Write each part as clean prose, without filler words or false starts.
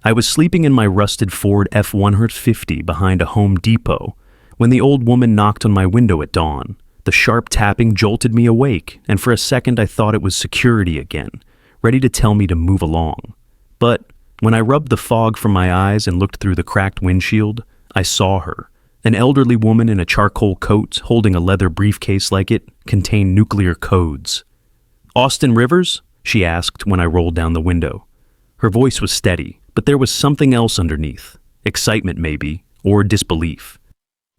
I was sleeping in my rusted Ford F-150 behind a Home Depot when the old woman knocked on my window at dawn. The sharp tapping jolted me awake, and for a second I thought it was security again, ready to tell me to move along. But when I rubbed the fog from my eyes and looked through the cracked windshield, I saw her. An elderly woman in a charcoal coat holding a leather briefcase like it contained nuclear codes. "Austin Rivers?" she asked when I rolled down the window. Her voice was steady, but there was something else underneath. Excitement maybe, or disbelief.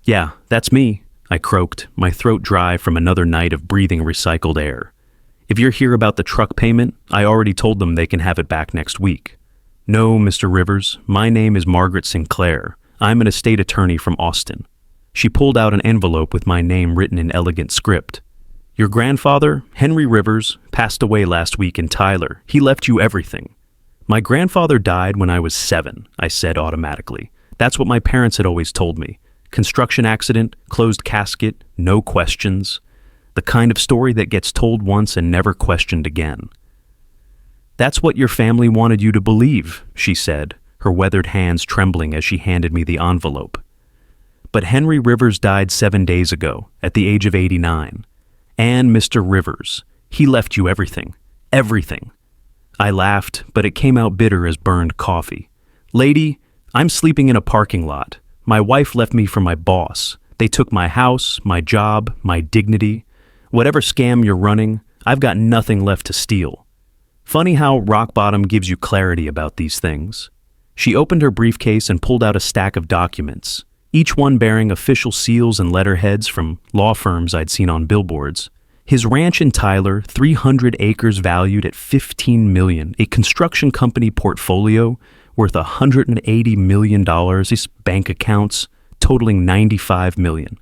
"Yeah, that's me," I croaked, my throat dry from another night of breathing recycled air. "If you're here about the truck payment, I already told them they can have it back next week." "No, Mr. Rivers, my name is Margaret Sinclair. I'm an estate attorney from Austin." She pulled out an envelope with my name written in elegant script. "Your grandfather, Henry Rivers, passed away last week in Tyler. He left you everything." "My grandfather died when I was 7, I said automatically. That's what my parents had always told me. Construction accident, closed casket, no questions. The kind of story that gets told once and never questioned again. "That's what your family wanted you to believe," she said, her weathered hands trembling as she handed me the envelope. "But Henry Rivers died 7 days ago, at the age of 89. And Mr. Rivers, he left you everything. Everything." I laughed, but it came out bitter as burned coffee. "Lady, I'm sleeping in a parking lot. My wife left me for my boss. They took my house, my job, my dignity. Whatever scam you're running, I've got nothing left to steal." Funny how rock bottom gives you clarity about these things. She opened her briefcase and pulled out a stack of documents, each one bearing official seals and letterheads from law firms I'd seen on billboards. His ranch in Tyler, 300 acres valued at $15 million, a construction company portfolio worth $180 million, his bank accounts totaling $95 million.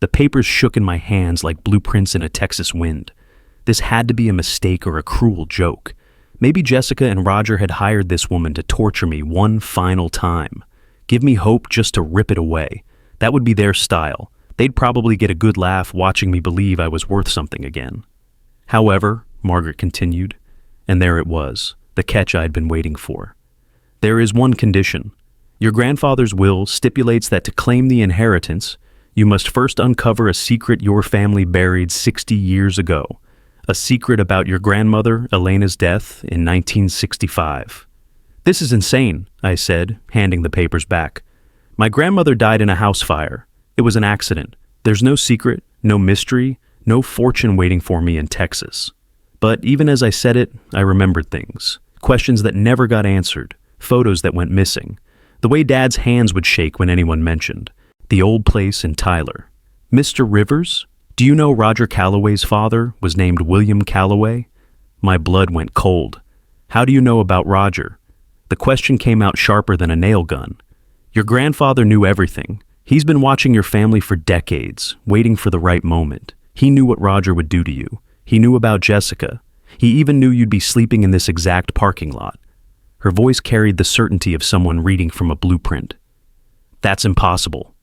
The papers shook in my hands like blueprints in a Texas wind. This had to be a mistake or a cruel joke. Maybe Jessica and Roger had hired this woman to torture me one final time. Give me hope just to rip it away. That would be their style. They'd probably get a good laugh watching me believe I was worth something again. "However," Margaret continued, and there it was, the catch I'd been waiting for. "There is one condition. Your grandfather's will stipulates that to claim the inheritance, you must first uncover a secret your family buried 60 years ago. A secret about your grandmother, Elena's death in 1965. "This is insane," I said, handing the papers back. "My grandmother died in a house fire. It was an accident. There's no secret, no mystery, no fortune waiting for me in Texas." But even as I said it, I remembered things. Questions that never got answered. Photos that went missing. The way Dad's hands would shake when anyone mentioned. The old place in Tyler. "Mr. Rivers? Do you know Roger Calloway's father was named William Calloway?" My blood went cold. "How do you know about Roger?" The question came out sharper than a nail gun. "Your grandfather knew everything. He's been watching your family for decades, waiting for the right moment. He knew what Roger would do to you. He knew about Jessica. He even knew you'd be sleeping in this exact parking lot." Her voice carried the certainty of someone reading from a blueprint. "That's impossible."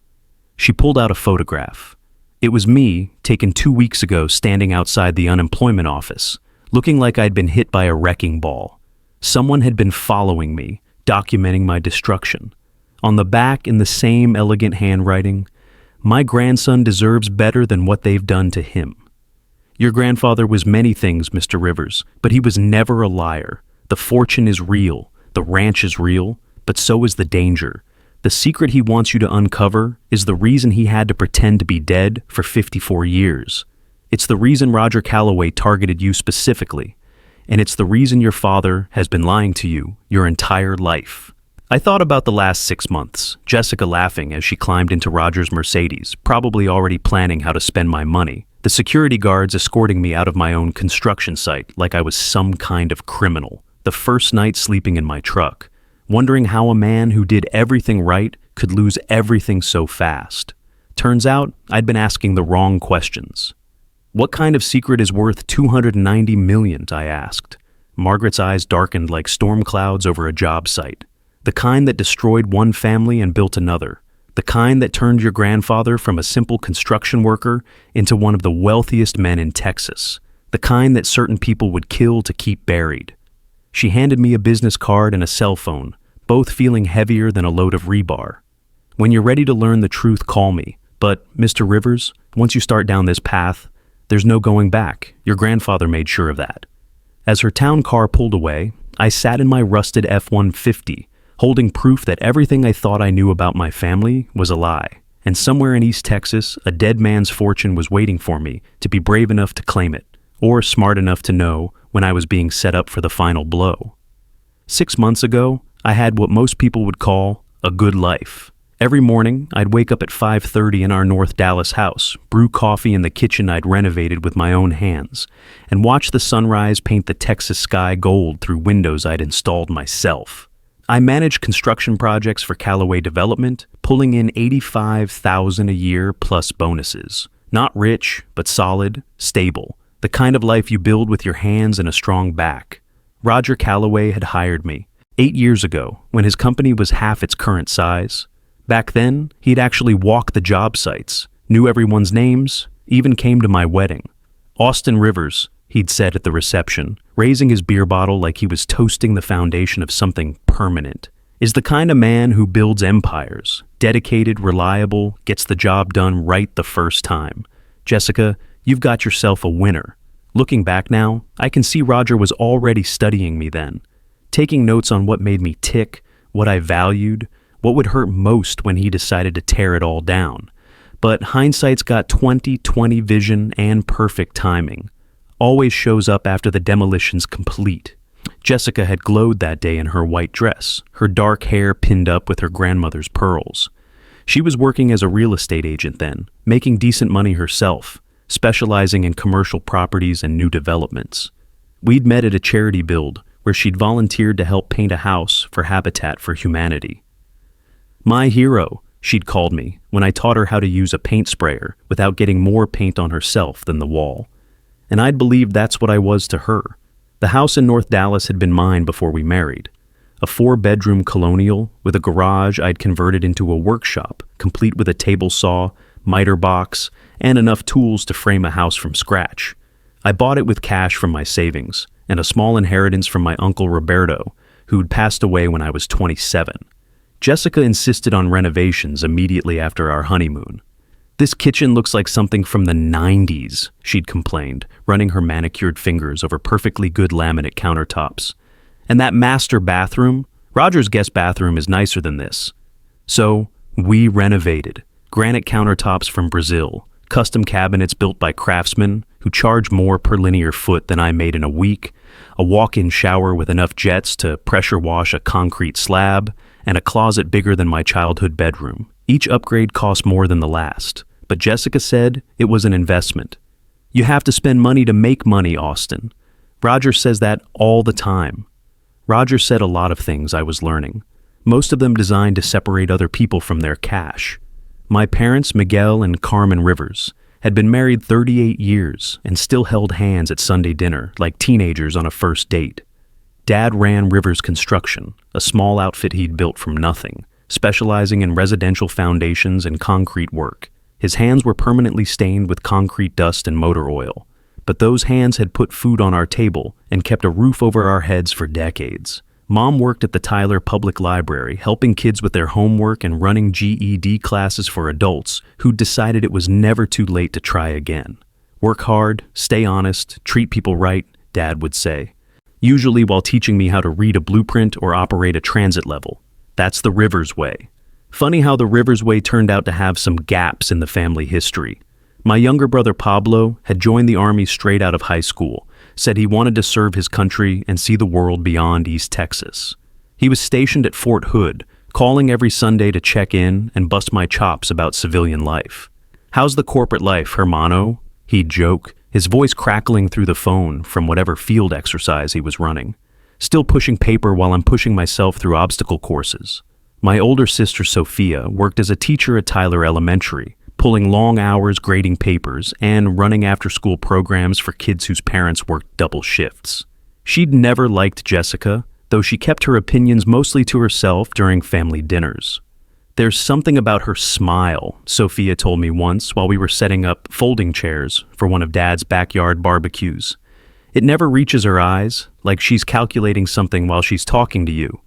She pulled out a photograph. It was me, taken 2 weeks ago, standing outside the unemployment office, looking like I'd been hit by a wrecking ball. Someone had been following me, documenting my destruction. On the back, in the same elegant handwriting, "My grandson deserves better than what they've done to him." Your grandfather was many things, Mr. Rivers, but he was never a liar. The fortune is real, the ranch is real, but so is the danger. The secret he wants you to uncover is the reason he had to pretend to be dead for 54 years. It's the reason Roger Calloway targeted you specifically, and it's the reason your father has been lying to you your entire life. I thought about the last 6 months, Jessica laughing as she climbed into Roger's Mercedes, probably already planning how to spend my money. The security guards escorting me out of my own construction site like I was some kind of criminal. The first night sleeping in my truck, wondering how a man who did everything right could lose everything so fast. Turns out, I'd been asking the wrong questions. "What kind of secret is worth $290 million, I asked. Margaret's eyes darkened like storm clouds over a job site. The kind that destroyed one family and built another. The kind that turned your grandfather from a simple construction worker into one of the wealthiest men in Texas. The kind that certain people would kill to keep buried. She handed me a business card and a cell phone, both feeling heavier than a load of rebar. When you're ready to learn the truth, call me. But, Mr. Rivers, once you start down this path, there's no going back. Your grandfather made sure of that. As her town car pulled away, I sat in my rusted F-150, holding proof that everything I thought I knew about my family was a lie. And somewhere in East Texas, a dead man's fortune was waiting for me to be brave enough to claim it, or smart enough to know when I was being set up for the final blow. 6 months ago, I had what most people would call a good life. Every morning, I'd wake up at 5:30 in our North Dallas house, brew coffee in the kitchen I'd renovated with my own hands, and watch the sunrise paint the Texas sky gold through windows I'd installed myself. I managed construction projects for Callaway Development, pulling in $85,000 a year plus bonuses. Not rich, but solid, stable, the kind of life you build with your hands and a strong back. Roger Callaway had hired me 8 years ago when his company was half its current size. Back then, he'd actually walked the job sites, knew everyone's names, even came to my wedding. Austin Rivers, he'd said at the reception, raising his beer bottle like he was toasting the foundation of something permanent, is the kind of man who builds empires, dedicated, reliable, gets the job done right the first time. Jessica, you've got yourself a winner. Looking back now, I can see Roger was already studying me then, taking notes on what made me tick, what I valued, what would hurt most when he decided to tear it all down. But hindsight's got 20/20 vision and perfect timing. Always shows up after the demolition's complete. Jessica had glowed that day in her white dress, her dark hair pinned up with her grandmother's pearls. She was working as a real estate agent then, making decent money herself, specializing in commercial properties and new developments. We'd met at a charity build where she'd volunteered to help paint a house for Habitat for Humanity. My hero, she'd called me when I taught her how to use a paint sprayer without getting more paint on herself than the wall. And I'd believed that's what I was to her. The house in North Dallas had been mine before we married. A 4-bedroom colonial with a garage I'd converted into a workshop, complete with a table saw, miter box, and enough tools to frame a house from scratch. I bought it with cash from my savings and a small inheritance from my uncle Roberto, who'd passed away when I was 27. Jessica insisted on renovations immediately after our honeymoon. "This kitchen looks like something from the 90s, she'd complained, running her manicured fingers over perfectly good laminate countertops. "And that master bathroom? Roger's guest bathroom is nicer than this." So, we renovated. Granite countertops from Brazil, custom cabinets built by craftsmen who charge more per linear foot than I made in a week, a walk-in shower with enough jets to pressure wash a concrete slab, and a closet bigger than my childhood bedroom. Each upgrade cost more than the last, but Jessica said it was an investment. "You have to spend money to make money, Austin." Roger says that all the time. Roger said a lot of things I was learning, most of them designed to separate other people from their cash. My parents, Miguel and Carmen Rivers, had been married 38 years and still held hands at Sunday dinner like teenagers on a first date. Dad ran Rivers Construction, a small outfit he'd built from nothing, specializing in residential foundations and concrete work. His hands were permanently stained with concrete dust and motor oil, but those hands had put food on our table and kept a roof over our heads for decades. Mom worked at the Tyler Public Library, helping kids with their homework and running GED classes for adults who'd decided it was never too late to try again. "Work hard, stay honest, treat people right," Dad would say, usually while teaching me how to read a blueprint or operate a transit level. That's the Rivers way. Funny how the Rivers way turned out to have some gaps in the family history. My younger brother Pablo had joined the Army straight out of high school, said he wanted to serve his country and see the world beyond East Texas. He was stationed at Fort Hood, calling every Sunday to check in and bust my chops about civilian life. "How's the corporate life, hermano?" he'd joke, his voice crackling through the phone from whatever field exercise he was running. Still pushing paper while I'm pushing myself through obstacle courses. My older sister Sophia worked as a teacher at Tyler Elementary, pulling long hours grading papers and running after-school programs for kids whose parents worked double shifts. She'd never liked Jessica, though she kept her opinions mostly to herself during family dinners. "There's something about her smile," Sophia told me once while we were setting up folding chairs for one of Dad's backyard barbecues. "It never reaches her eyes, like she's calculating something while she's talking to you.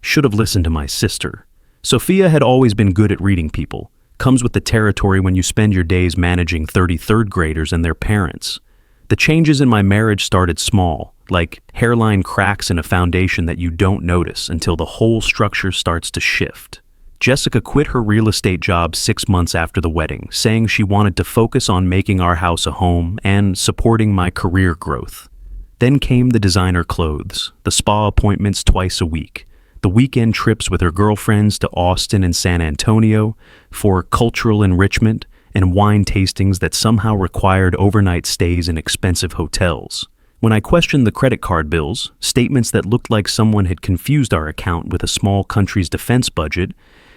Should have listened to my sister. Sophia had always been good at reading people. Comes with the territory when you spend your days managing 33rd graders and their parents. The changes in my marriage started small, like hairline cracks in a foundation that you don't notice until the whole structure starts to shift. Jessica quit her real estate job 6 months after the wedding, saying she wanted to focus on making our house a home and supporting my career growth. Then came the designer clothes, the spa appointments twice a week, the weekend trips with her girlfriends to Austin and San Antonio for cultural enrichment, and wine tastings that somehow required overnight stays in expensive hotels. When I questioned the credit card bills, statements that looked like someone had confused our account with a small country's defense budget,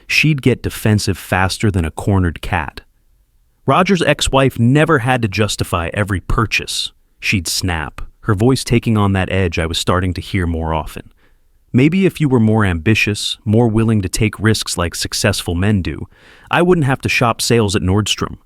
she'd get defensive faster than a cornered cat. Roger's ex-wife never had to justify every purchase. She'd snap, her voice taking on that edge I was starting to hear more often. Maybe if you were more ambitious, more willing to take risks like successful men do, I wouldn't have to shop sales at Nordstrom.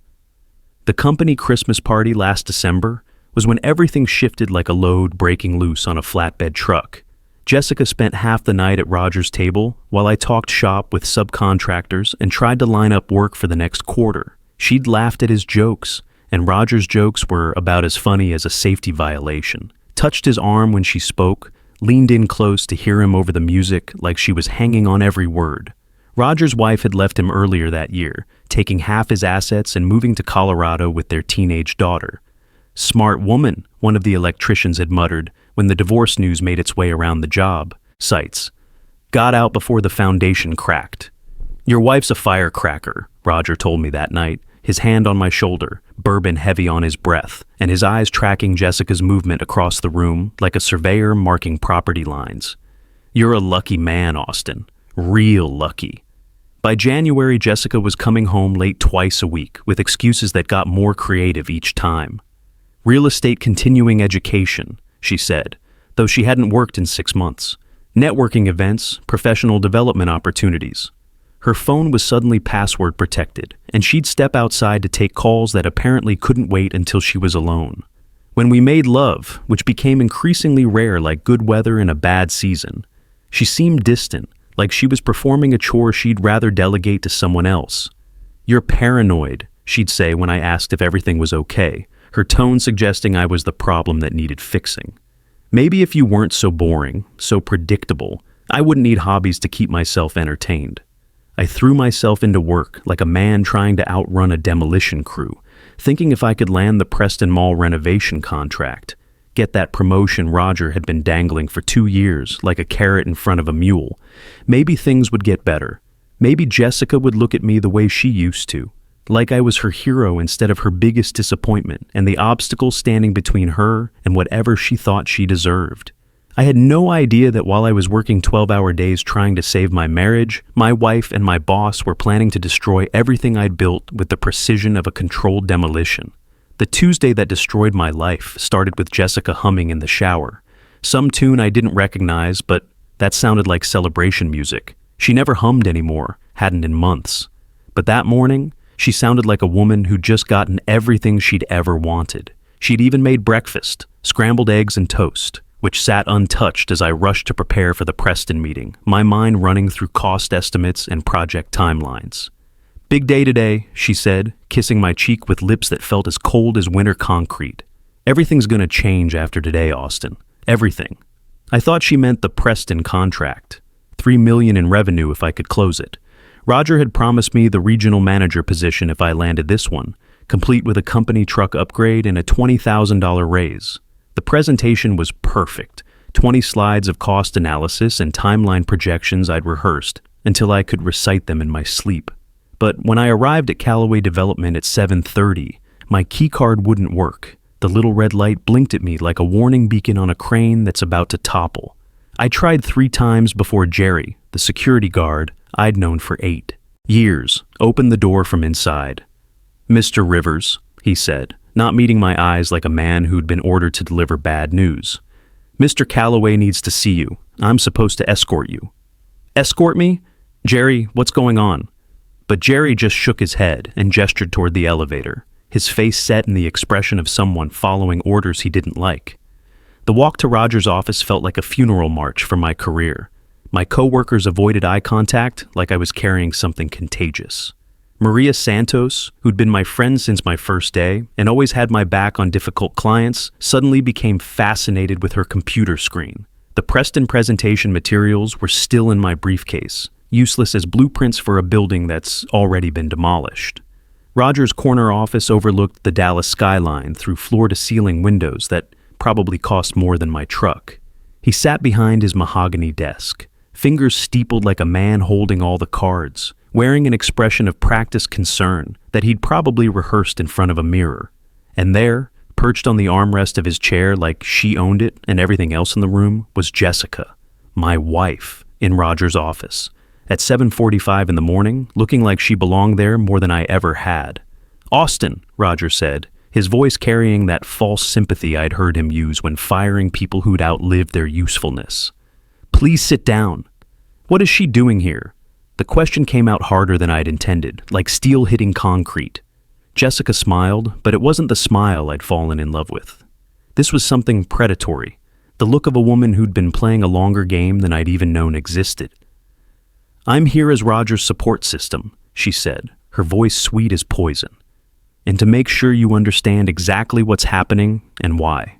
The company Christmas party last December was when everything shifted like a load breaking loose on a flatbed truck. Jessica spent half the night at Roger's table while I talked shop with subcontractors and tried to line up work for the next quarter. She'd laughed at his jokes, and Roger's jokes were about as funny as a safety violation. Touched his arm when she spoke, leaned in close to hear him over the music like she was hanging on every word. Roger's wife had left him earlier that year, taking half his assets and moving to Colorado with their teenage daughter. "Smart woman," one of the electricians had muttered when the divorce news made its way around the job sites. "Got out before the foundation cracked." "Your wife's a firecracker," Roger told me that night, his hand on my shoulder, bourbon heavy on his breath, and his eyes tracking Jessica's movement across the room like a surveyor marking property lines. "You're a lucky man, Austin. Real lucky." By January, Jessica was coming home late twice a week, with excuses that got more creative each time. "Real estate continuing education," she said, though she hadn't worked in 6 months. "Networking events, professional development opportunities." Her phone was suddenly password protected, and she'd step outside to take calls that apparently couldn't wait until she was alone. When we made love, which became increasingly rare like good weather in a bad season, she seemed distant, like she was performing a chore she'd rather delegate to someone else. "You're paranoid," she'd say when I asked if everything was okay, her tone suggesting I was the problem that needed fixing. Maybe if you weren't so boring, so predictable, I wouldn't need hobbies to keep myself entertained. I threw myself into work like a man trying to outrun a demolition crew, thinking if I could land the Preston Mall renovation contract, get that promotion Roger had been dangling for 2 years like a carrot in front of a mule, maybe things would get better. Maybe Jessica would look at me the way she used to, like I was her hero instead of her biggest disappointment and the obstacle standing between her and whatever she thought she deserved. I had no idea that while I was working 12-hour days trying to save my marriage, my wife and my boss were planning to destroy everything I'd built with the precision of a controlled demolition. The Tuesday that destroyed my life started with Jessica humming in the shower. Some tune I didn't recognize, but that sounded like celebration music. She never hummed anymore, hadn't in months. But that morning, she sounded like a woman who'd just gotten everything she'd ever wanted. She'd even made breakfast, scrambled eggs and toast, which sat untouched as I rushed to prepare for the Preston meeting, my mind running through cost estimates and project timelines. "Big day today," she said, kissing my cheek with lips that felt as cold as winter concrete. "Everything's gonna change after today, Austin. Everything." I thought she meant the Preston contract. $3 million in revenue if I could close it. Roger had promised me the regional manager position if I landed this one, complete with a company truck upgrade and a $20,000 raise. The presentation was perfect, 20 slides of cost analysis and timeline projections I'd rehearsed until I could recite them in my sleep. But when I arrived at Callaway Development at 7:30, my keycard wouldn't work. The little red light blinked at me like a warning beacon on a crane that's about to topple. I tried 3 times before Jerry, the security guard I'd known for 8 years, opened the door from inside. "Mr. Rivers," he said, not meeting my eyes like a man who'd been ordered to deliver bad news. "Mr. Callaway needs to see you. I'm supposed to escort you." "Escort me? Jerry, what's going on?" But Jerry just shook his head and gestured toward the elevator, his face set in the expression of someone following orders he didn't like. The walk to Roger's office felt like a funeral march for my career. My coworkers avoided eye contact like I was carrying something contagious. Maria Santos, who'd been my friend since my first day and always had my back on difficult clients, suddenly became fascinated with her computer screen. The Preston presentation materials were still in my briefcase, useless as blueprints for a building that's already been demolished. Roger's corner office overlooked the Dallas skyline through floor-to-ceiling windows that probably cost more than my truck. He sat behind his mahogany desk, fingers steepled like a man holding all the cards, wearing an expression of practiced concern that he'd probably rehearsed in front of a mirror. And there, perched on the armrest of his chair like she owned it and everything else in the room, was Jessica, my wife, in Roger's office, at 7:45 in the morning, looking like she belonged there more than I ever had. "Austin," Roger said, his voice carrying that false sympathy I'd heard him use when firing people who'd outlived their usefulness. "Please sit down." "What is she doing here?" The question came out harder than I'd intended, like steel hitting concrete. Jessica smiled, but it wasn't the smile I'd fallen in love with. This was something predatory, the look of a woman who'd been playing a longer game than I'd even known existed. "I'm here as Roger's support system," she said, her voice sweet as poison, "and to make sure you understand exactly what's happening and why."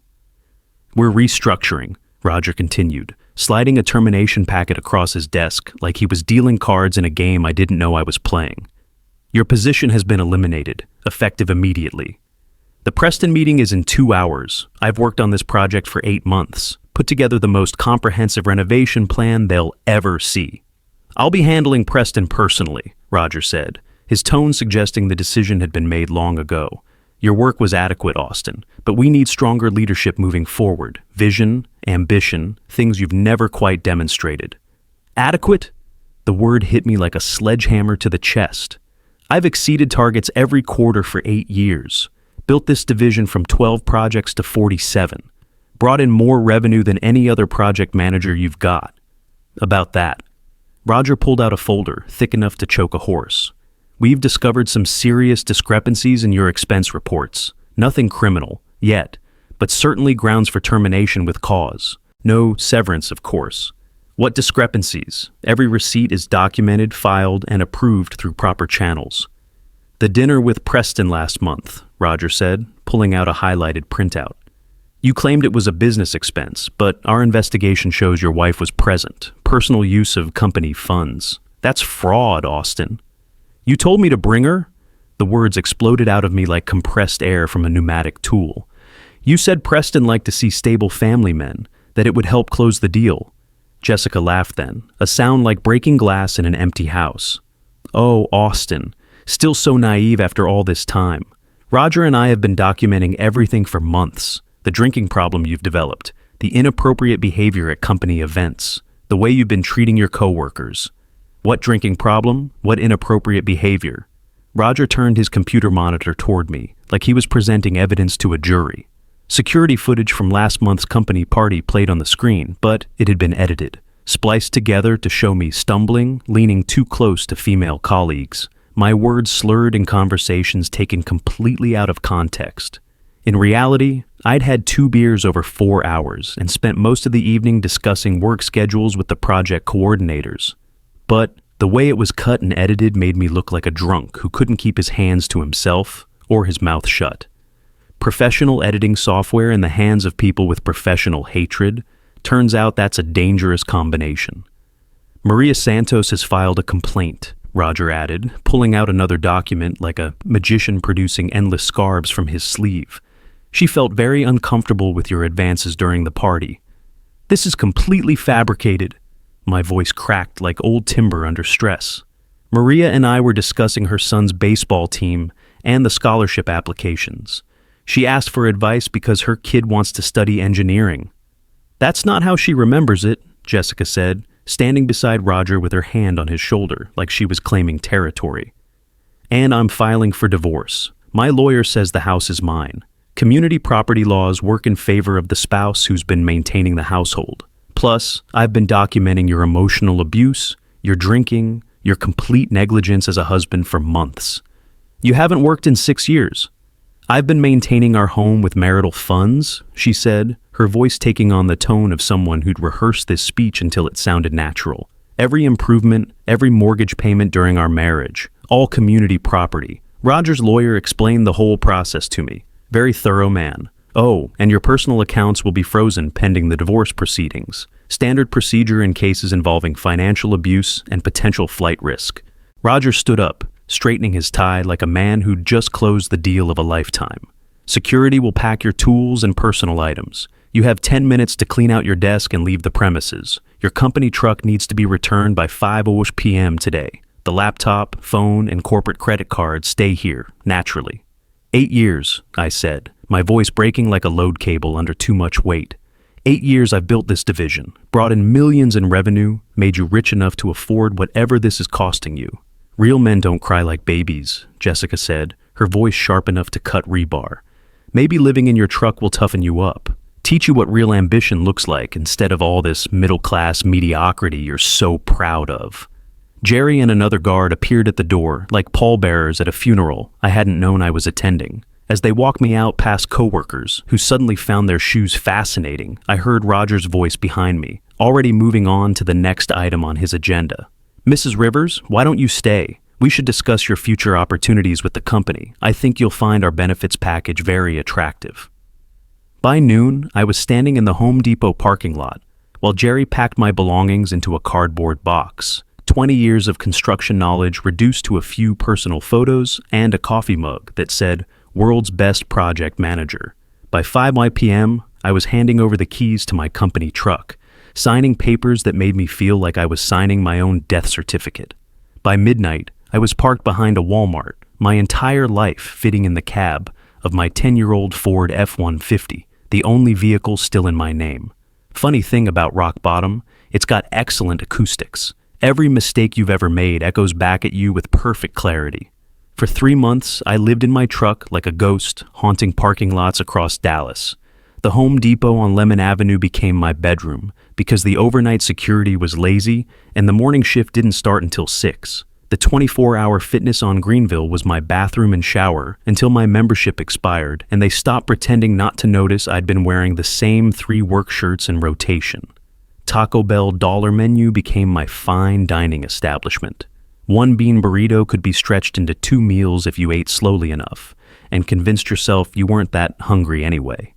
"We're restructuring," Roger continued, sliding a termination packet across his desk like he was dealing cards in a game I didn't know I was playing. "Your position has been eliminated, effective immediately. The Preston meeting is in 2 hours. I've worked on this project for 8 months, put together the most comprehensive renovation plan they'll ever see. I'll be handling Preston personally," Roger said, his tone suggesting the decision had been made long ago. "Your work was adequate, Austin, but we need stronger leadership moving forward. Vision, ambition, things you've never quite demonstrated." "Adequate?" The word hit me like a sledgehammer to the chest. I've exceeded targets every quarter for 8 years, built this division from 12 projects to 47, brought in more revenue than any other project manager you've got. About that. Roger pulled out a folder thick enough to choke a horse. "We've discovered some serious discrepancies in your expense reports. Nothing criminal, yet, but certainly grounds for termination with cause. No severance, of course." "What discrepancies?" "Every receipt is documented, filed, and approved through proper channels." "The dinner with Preston last month," Roger said, pulling out a highlighted printout. "You claimed it was a business expense, but our investigation shows your wife was present. Personal use of company funds. That's fraud, Austin." "You told me to bring her?" The words exploded out of me like compressed air from a pneumatic tool. "You said Preston liked to see stable family men, that it would help close the deal." Jessica laughed then, a sound like breaking glass in an empty house. "Oh, Austin, still so naive after all this time. Roger and I have been documenting everything for months. The drinking problem you've developed, the inappropriate behavior at company events, the way you've been treating your coworkers." "What drinking problem? What inappropriate behavior?" Roger turned his computer monitor toward me, like he was presenting evidence to a jury. Security footage from last month's company party played on the screen, but it had been edited, spliced together to show me stumbling, leaning too close to female colleagues, my words slurred in conversations taken completely out of context. In reality, I'd had 2 beers over 4 hours and spent most of the evening discussing work schedules with the project coordinators. But the way it was cut and edited made me look like a drunk who couldn't keep his hands to himself or his mouth shut. Professional editing software in the hands of people with professional hatred, turns out that's a dangerous combination. "Maria Santos has filed a complaint," Roger added, pulling out another document like a magician producing endless scarves from his sleeve. "She felt very uncomfortable with your advances during the party." "This is completely fabricated." My voice cracked like old timber under stress. "Maria and I were discussing her son's baseball team and the scholarship applications. She asked for advice because her kid wants to study engineering." "That's not how she remembers it," Jessica said, standing beside Roger with her hand on his shoulder like she was claiming territory. "And I'm filing for divorce. My lawyer says the house is mine. Community property laws work in favor of the spouse who's been maintaining the household. Plus, I've been documenting your emotional abuse, your drinking, your complete negligence as a husband for months. You haven't worked in 6 years. I've been maintaining our home with marital funds," she said, her voice taking on the tone of someone who'd rehearsed this speech until it sounded natural. Every improvement, every mortgage payment during our marriage, all community property. Roger's lawyer explained the whole process to me. Very thorough man. Oh, and your personal accounts will be frozen pending the divorce proceedings. Standard procedure in cases involving financial abuse and potential flight risk. Roger stood up, straightening his tie like a man who'd just closed the deal of a lifetime. Security will pack your tools and personal items. You have 10 minutes to clean out your desk and leave the premises. Your company truck needs to be returned by 5:00 p.m. today. The laptop, phone, and corporate credit cards stay here, naturally. 8 years, I said, my voice breaking like a load cable under too much weight. 8 years I've built this division, brought in millions in revenue, made you rich enough to afford whatever this is costing you. Real men don't cry like babies, Jessica said, her voice sharp enough to cut rebar. Maybe living in your truck will toughen you up, teach you what real ambition looks like instead of all this middle-class mediocrity you're so proud of. Jerry and another guard appeared at the door like pallbearers at a funeral I hadn't known I was attending. As they walked me out past coworkers who suddenly found their shoes fascinating, I heard Roger's voice behind me, already moving on to the next item on his agenda. Mrs. Rivers, why don't you stay? We should discuss your future opportunities with the company. I think you'll find our benefits package very attractive. By noon, I was standing in the Home Depot parking lot while Jerry packed my belongings into a cardboard box. 20 years of construction knowledge reduced to a few personal photos and a coffee mug that said, World's Best Project Manager. By 5 p.m., I was handing over the keys to my company truck, signing papers that made me feel like I was signing my own death certificate. By midnight, I was parked behind a Walmart, my entire life fitting in the cab of my 10-year-old Ford F-150, the only vehicle still in my name. Funny thing about Rock Bottom, it's got excellent acoustics. Every mistake you've ever made echoes back at you with perfect clarity. For 3 months, I lived in my truck like a ghost, haunting parking lots across Dallas. The Home Depot on Lemon Avenue became my bedroom because the overnight security was lazy and the morning shift didn't start until 6. The 24-hour fitness on Greenville was my bathroom and shower until my membership expired and they stopped pretending not to notice I'd been wearing the same 3 work shirts in rotation. Taco Bell dollar menu became my fine dining establishment. 1 bean burrito could be stretched into 2 meals if you ate slowly enough and convinced yourself you weren't that hungry anyway.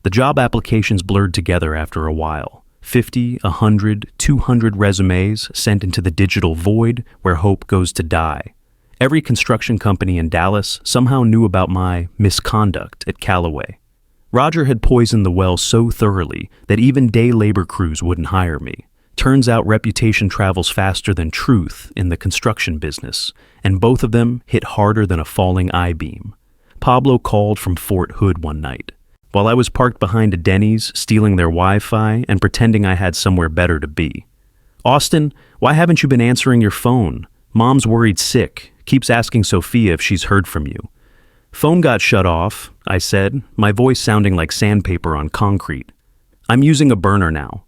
The job applications blurred together after a while. 50, 100, 200 resumes sent into the digital void where hope goes to die. Every construction company in Dallas somehow knew about my misconduct at Callaway. Roger had poisoned the well so thoroughly that even day labor crews wouldn't hire me. Turns out reputation travels faster than truth in the construction business, and both of them hit harder than a falling I-beam. Pablo called from Fort Hood one night. While I was parked behind a Denny's, stealing their Wi-Fi and pretending I had somewhere better to be. Austin, why haven't you been answering your phone? Mom's worried sick, keeps asking Sophia if she's heard from you. Phone got shut off, I said, my voice sounding like sandpaper on concrete. I'm using a burner now.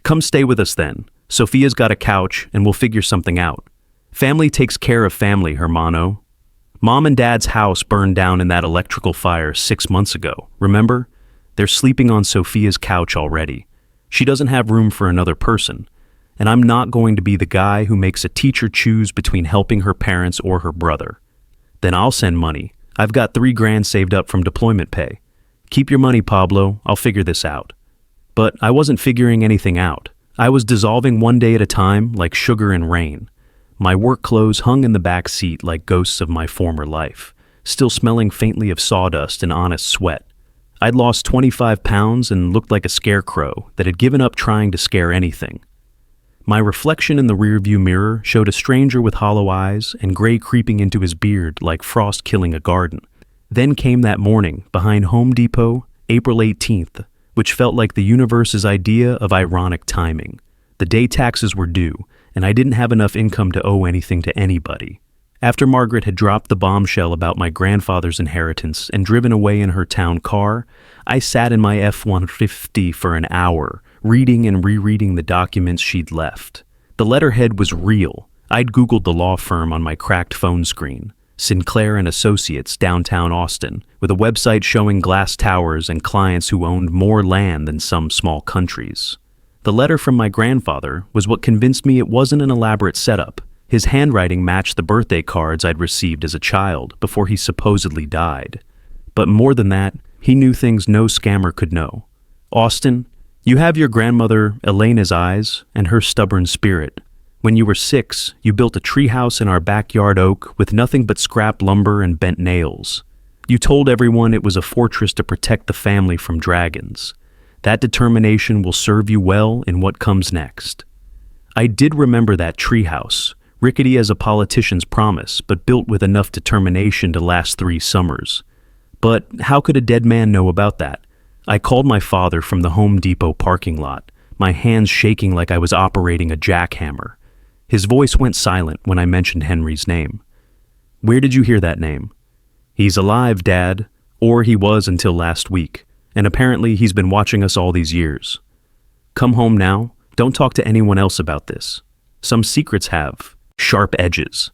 Come stay with us then. Sophia's got a couch and we'll figure something out. Family takes care of family, hermano. Mom and Dad's house burned down in that electrical fire 6 months ago, remember? They're sleeping on Sophia's couch already. She doesn't have room for another person. And I'm not going to be the guy who makes a teacher choose between helping her parents or her brother. Then I'll send money. I've got $3,000 saved up from deployment pay. Keep your money, Pablo. I'll figure this out. But I wasn't figuring anything out. I was dissolving one day at a time like sugar in rain. My work clothes hung in the back seat like ghosts of my former life, still smelling faintly of sawdust and honest sweat. I'd lost 25 pounds and looked like a scarecrow that had given up trying to scare anything. My reflection in the rearview mirror showed a stranger with hollow eyes and gray creeping into his beard like frost killing a garden. Then came that morning behind Home Depot, April 18th, which felt like the universe's idea of ironic timing. The day taxes were due, and I didn't have enough income to owe anything to anybody. After Margaret had dropped the bombshell about my grandfather's inheritance and driven away in her town car, I sat in my F-150 for an hour, reading and rereading the documents she'd left. The letterhead was real. I'd Googled the law firm on my cracked phone screen. Sinclair and Associates, downtown Austin, with a website showing glass towers and clients who owned more land than some small countries. The letter from my grandfather was what convinced me it wasn't an elaborate setup. His handwriting matched the birthday cards I'd received as a child before he supposedly died. But more than that, he knew things no scammer could know. Austin, you have your grandmother Elena's eyes and her stubborn spirit. When you were 6, you built a treehouse in our backyard oak with nothing but scrap lumber and bent nails. You told everyone it was a fortress to protect the family from dragons. That determination will serve you well in what comes next. I did remember that treehouse, rickety as a politician's promise, but built with enough determination to last 3 summers. But how could a dead man know about that? I called my father from the Home Depot parking lot, my hands shaking like I was operating a jackhammer. His voice went silent when I mentioned Henry's name. Where did you hear that name? He's alive, Dad, or he was until last week, and apparently he's been watching us all these years. Come home now. Don't talk to anyone else about this. Some secrets have sharp edges.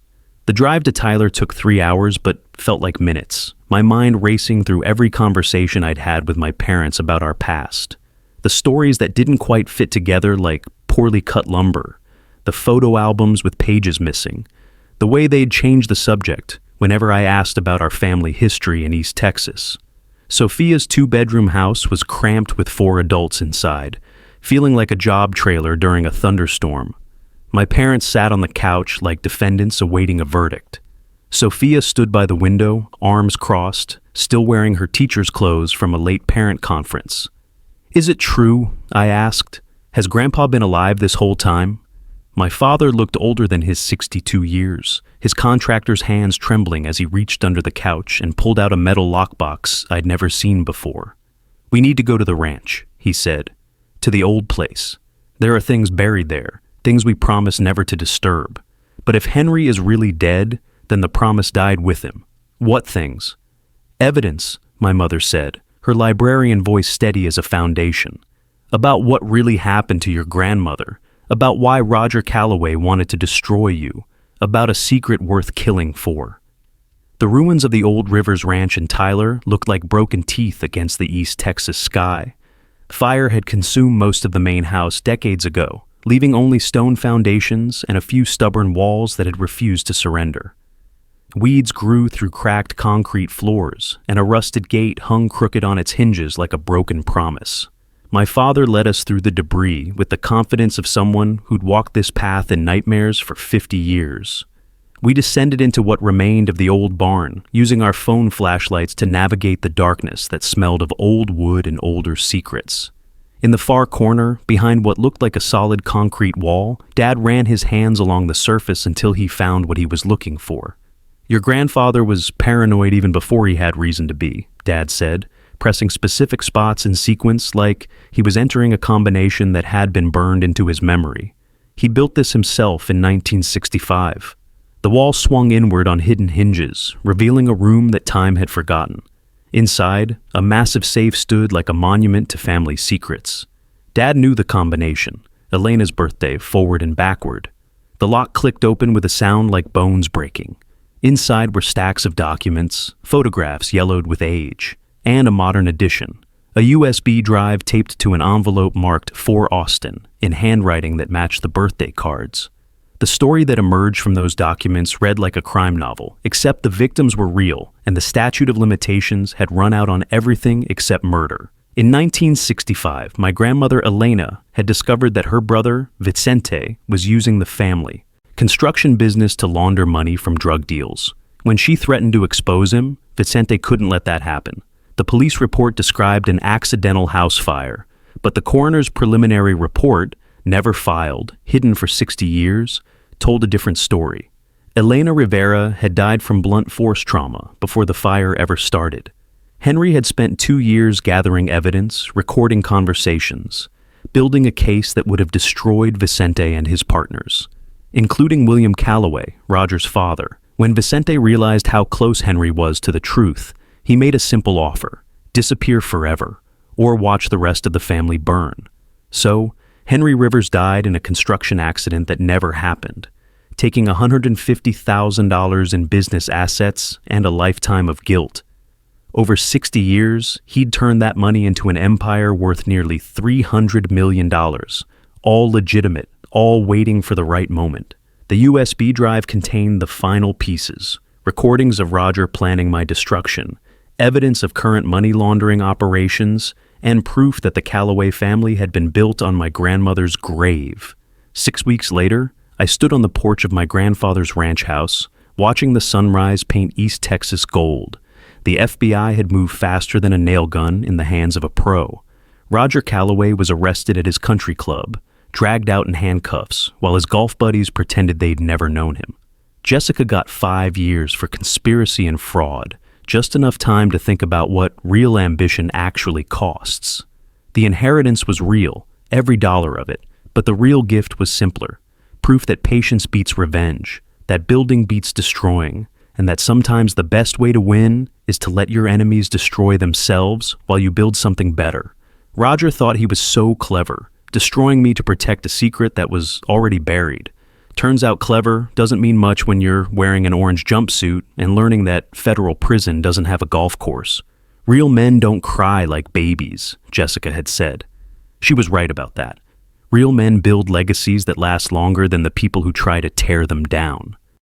The drive to Tyler took 3 hours, but felt like minutes, my mind racing through every conversation I'd had with my parents about our past. The stories that didn't quite fit together, like poorly cut lumber, the photo albums with pages missing, the way they'd changed the subject whenever I asked about our family history in East Texas. Sophia's 2-bedroom house was cramped with 4 adults inside, feeling like a job trailer during a thunderstorm. My parents sat on the couch like defendants awaiting a verdict. Sophia stood by the window, arms crossed, still wearing her teacher's clothes from a late parent conference. Is it true? I asked. Has Grandpa been alive this whole time? My father looked older than his 62 years, his contractor's hands trembling as he reached under the couch and pulled out a metal lockbox I'd never seen before. We need to go to the ranch, he said. To the old place. There are things buried there, things we promised never to disturb. But if Henry is really dead, then the promise died with him. What things? Evidence, my mother said, her librarian voice steady as a foundation. About what really happened to your grandmother, about why Roger Calloway wanted to destroy you, about a secret worth killing for. The ruins of the old Rivers Ranch in Tyler looked like broken teeth against the East Texas sky. Fire had consumed most of the main house decades ago, leaving only stone foundations and a few stubborn walls that had refused to surrender. Weeds grew through cracked concrete floors, and a rusted gate hung crooked on its hinges like a broken promise. My father led us through the debris with the confidence of someone who'd walked this path in nightmares for 50 years. We descended into what remained of the old barn, using our phone flashlights to navigate the darkness that smelled of old wood and older secrets. In the far corner, behind what looked like a solid concrete wall, Dad ran his hands along the surface until he found what he was looking for. Your grandfather was paranoid even before he had reason to be, Dad said, pressing specific spots in sequence like he was entering a combination that had been burned into his memory. He built this himself in 1965. The wall swung inward on hidden hinges, revealing a room that time had forgotten. Inside, a massive safe stood like a monument to family secrets. Dad knew the combination, Elena's birthday, forward and backward. The lock clicked open with a sound like bones breaking. Inside were stacks of documents, photographs yellowed with age, and a modern edition, a USB drive taped to an envelope marked "For Austin" in handwriting that matched the birthday cards. The story that emerged from those documents read like a crime novel, except the victims were real, and the statute of limitations had run out on everything except murder. In 1965, my grandmother Elena had discovered that her brother, Vicente, was using the family construction business to launder money from drug deals. When she threatened to expose him, Vicente couldn't let that happen. The police report described an accidental house fire, but the coroner's preliminary report, never filed, hidden for 60 years, told a different story. Elena Rivera had died from blunt force trauma before the fire ever started. Henry had spent 2 years gathering evidence, recording conversations, building a case that would have destroyed Vicente and his partners, including William Calloway, Roger's father. When Vicente realized how close Henry was to the truth, he made a simple offer: disappear forever, or watch the rest of the family burn. So, Henry Rivers died in a construction accident that never happened. taking $150,000 in business assets and a lifetime of guilt. Over 60 years, he'd turned that money into an empire worth nearly $300 million, all legitimate, all waiting for the right moment. The USB drive contained the final pieces, recordings of Roger planning my destruction, evidence of current money laundering operations, and proof that the Calloway family had been built on my grandmother's grave. 6 weeks later, I stood on the porch of my grandfather's ranch house, watching the sunrise paint East Texas gold. The FBI had moved faster than a nail gun in the hands of a pro. Roger Calloway was arrested at his country club, dragged out in handcuffs, while his golf buddies pretended they'd never known him. Jessica got 5 years for conspiracy and fraud, just enough time to think about what real ambition actually costs. The inheritance was real, every dollar of it, but the real gift was simpler. Proof that patience beats revenge, that building beats destroying, and that sometimes the best way to win is to let your enemies destroy themselves while you build something better. Roger thought he was so clever, destroying me to protect a secret that was already buried. Turns out clever doesn't mean much when you're wearing an orange jumpsuit and learning that federal prison doesn't have a golf course. Real men don't cry like babies, Jessica had said. She was right about that. Real men build legacies that last longer than the people who try to tear them down.